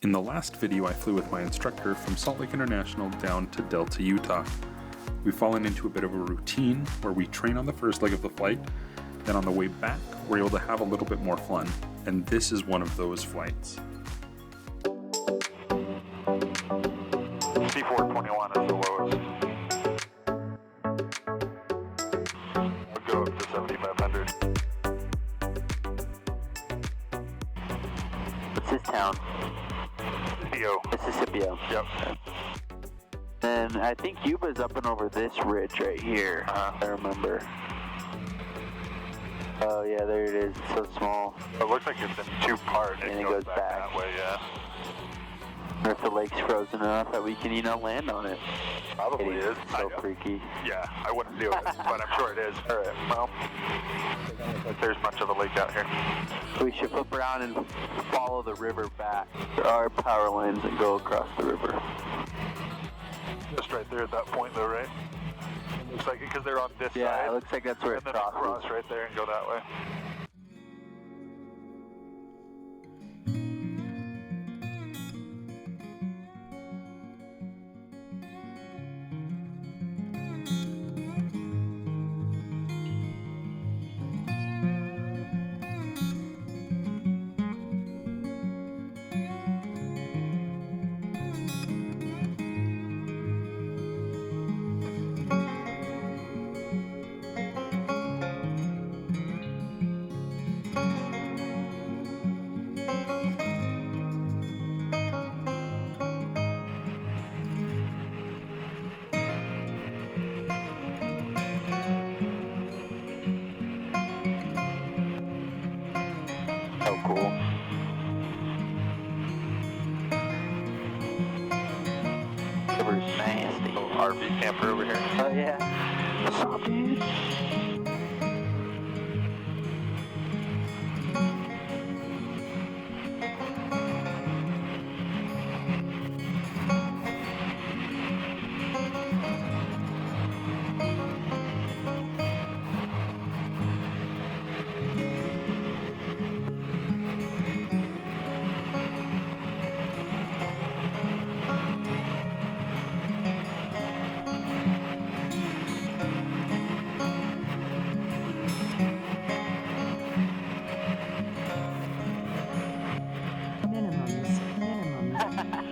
In the last video, I flew with my instructor from Salt Lake International down to Delta, Utah. We've fallen into a bit of a routine where we train on the first leg of the flight, then on the way back, we're able to have a little bit more fun, and this is one of those flights. C421 is the lowest. We'll go up to 7,500. What's this town? Scipio. Yep. And I think Yuba's up and over this ridge right here. I remember. Oh yeah, there it is. It's so small. It looks like it's in two parts. And it goes back that way, yeah. Or if the lake's frozen enough that we can, land on it. Probably is. So freaky. Yeah, I wouldn't do it, but I'm sure it is. All right, well, there's much of a lake out here. We should flip around and follow the river back. There are power lines that go across the river. Just right there at that point, though, right? It looks like it because they're on this side. Yeah, it looks like that's where it crosses. And then crosses. cross right there and go that way. Oh, cool. River's nasty. Little RV camper over here. Oh, yeah. What's up, dude?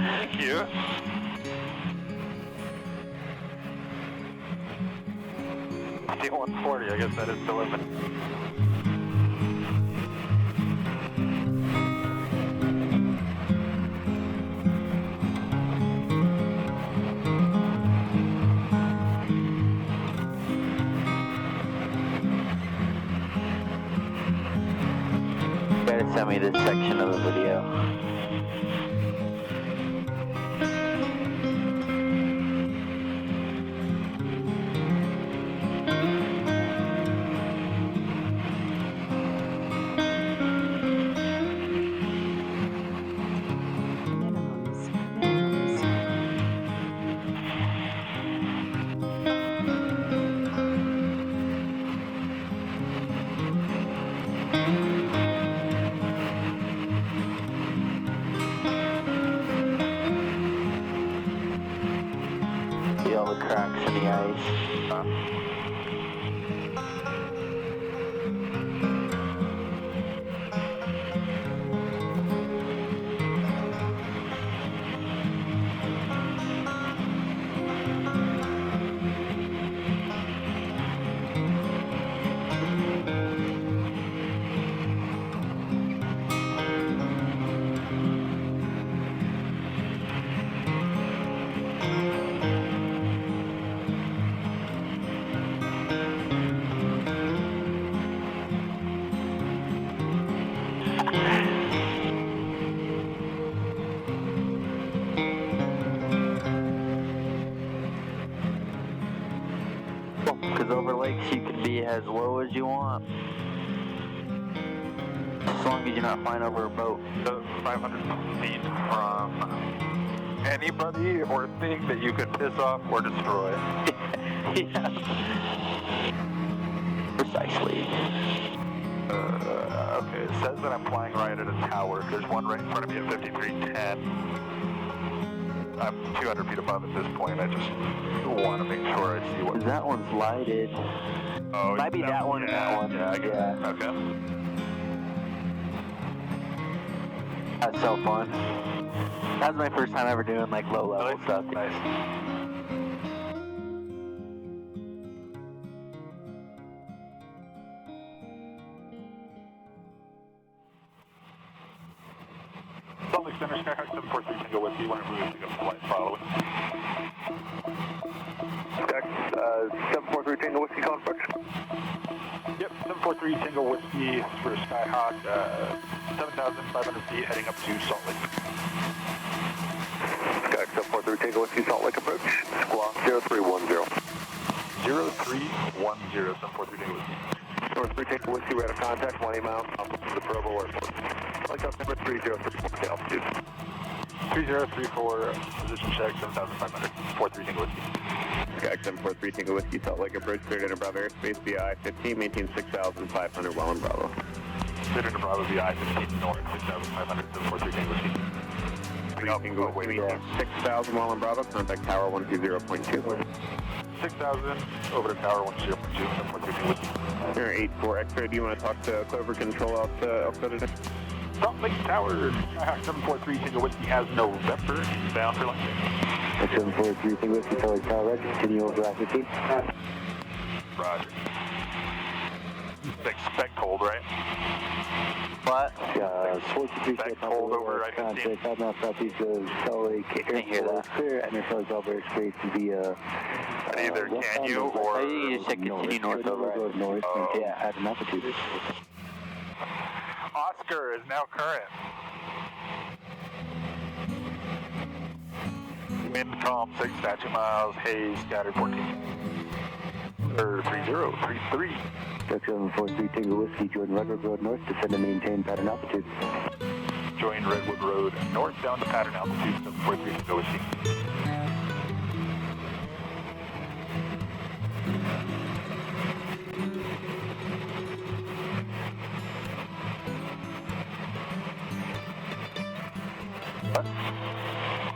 Thank you. C140, I guess that is the limit. You gotta send me this section of the video. See all the cracks in the ice. Because over lakes you can be as low as you want. As long as you're not flying over a boat. 500 feet from anybody or thing that you could piss off or destroy. Yeah. Precisely. Okay, it says that I'm flying right at a tower. There's one right in front of me at 5310. I'm 200 feet above at this point. I just want to make sure I see what... That one's lighted. Oh, Might be that one and that one. Yeah, I get it. Okay. That's so fun. That was my first time ever doing like low level stuff. Nice. Salt Lake Center, Skyhawk 743 Tango Whiskey, whenever we pick up the flight following. Skyhawk 743 Tango Whiskey, calling approach. Yep, 743 Tango Whiskey for Skyhawk, 7,500 feet heading up to Salt Lake. Skyhawk 743 Tango Whiskey, Salt Lake approach. Squawk 0310. 0310, 743 Tango Whiskey. North 3 Tango Whiskey, we're out of contact, 20 miles off of the Provo Airport. Helicopter number 3034 to altitude. 3034, position check, 7,500, 43 Tango Whiskey. Skyhawk 743 Tango Whiskey, Salt Lake approach, cleared into Bravo airspace via I-15, maintain 6,500 while in Bravo. Cleared into Bravo via I-15 north, 6,500, 743 Tango Whiskey. Tango Whiskey, 6,000 while in Bravo, contact tower 120.2. 6,000 over to tower 102, 743 Tango Whiskey. Air 84 X-ray, do you want to talk to Clover Control outside today? Salt Lake Tower, Skyhawk 743 Tango Whiskey has November, bound for landing. 743 Tango Whiskey, Salt Lake Tower, Red, continue over I-15. Roger. Expect hold, right? What? 43 Expect hold over I-15. contact 5 miles southeast of Salt Lake Airport, clear, and your Salt Lake Bravo airspace via... Either can you or... I think you just said continue north over. North, Oh. yeah, at an altitude. Oscar is now current. Wind calm 6 statute miles, haze scattered 14. Or 3033. Skyhawk 743 Tango Whiskey, join Redwood Road North, descend and maintain pattern altitude. Join Redwood Road north down to pattern altitude 743 Tango Whiskey.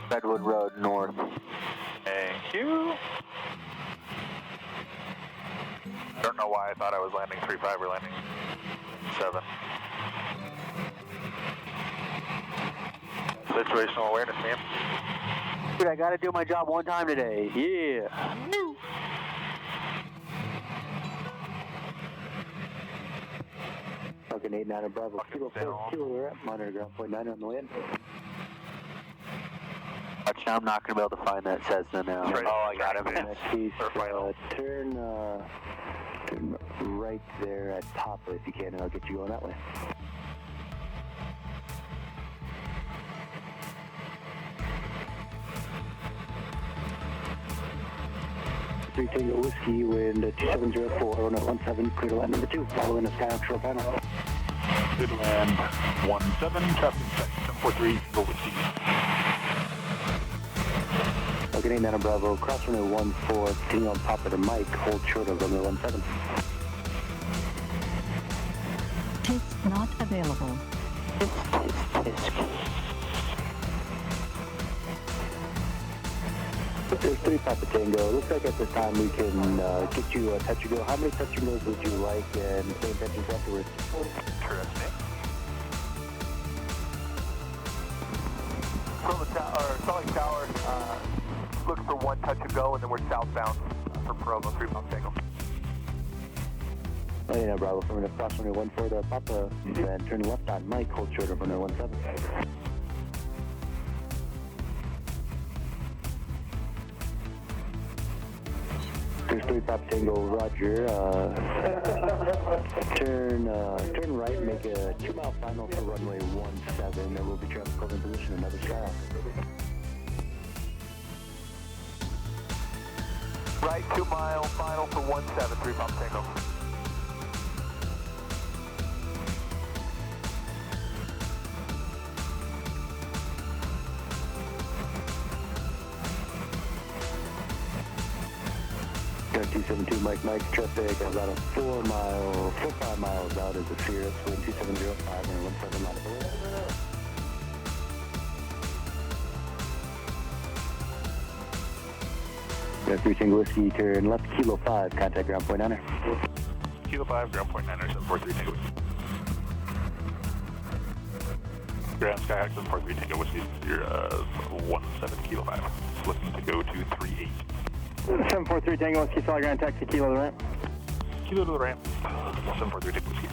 Redwood Road north. Thank you. I don't know why I thought I was landing 3-5 or landing 7. Situational awareness, man. Dude, I gotta do my job one time today. Yeah. Falcon 89 of Bravo, Fucking Kilo 4 down. Kilo, we're at monitor ground point 9 on the wind. Watch, now I'm not gonna be able to find that Cessna now. Right. Oh, I got him. Next piece, Or final. turn right there at Poplar if you can, and I'll get you going that way. Three Tango Whiskey, wind 2704, 017, clear to land number 2, following a Skyhawk short panel. Good land 17, traffic check 743 Tango Whiskey. Falcon 89 Bravo, cross runway 14, continuing on Poplar Mike, hold short of runway 17. Tisk not available. Tisk. There's 3 Papa Tango. Looks like at this time we can get you a touch and go. How many touch and goes would you like and the same touches afterwards? Interesting. From the Salt Lake Tower, looking for 1 touch and go, and then we're southbound from Provo, 3 Papa Tango. Oh, yeah, Bravo, from cross runway 14 to Papa, and turn left on Mike, hold short of runway 17. There's 3 Papa Tango, Roger. Turn right, make a 2-mile final for runway 17. There will be traffic holding position, another Skyhawk. Right, 2-mile final for 17, 3 Papa Tango. Current 272 Mike Mike traffic about a 4 or 5 miles out is the Sirius with 2705 and 17 miles. Got 3 single whiskey, turn left, Kilo 5, contact ground point niner. Kilo 5, ground point niner, 743 Tango Whiskey. Ground Skyhawk 743 Tango Whiskey, you're 17 Kilo 5. Looking to go to 38. 743 Tango Whiskey, solid ground taxi, Kilo to the ramp. Kilo to the ramp, 743 Tango Whiskey.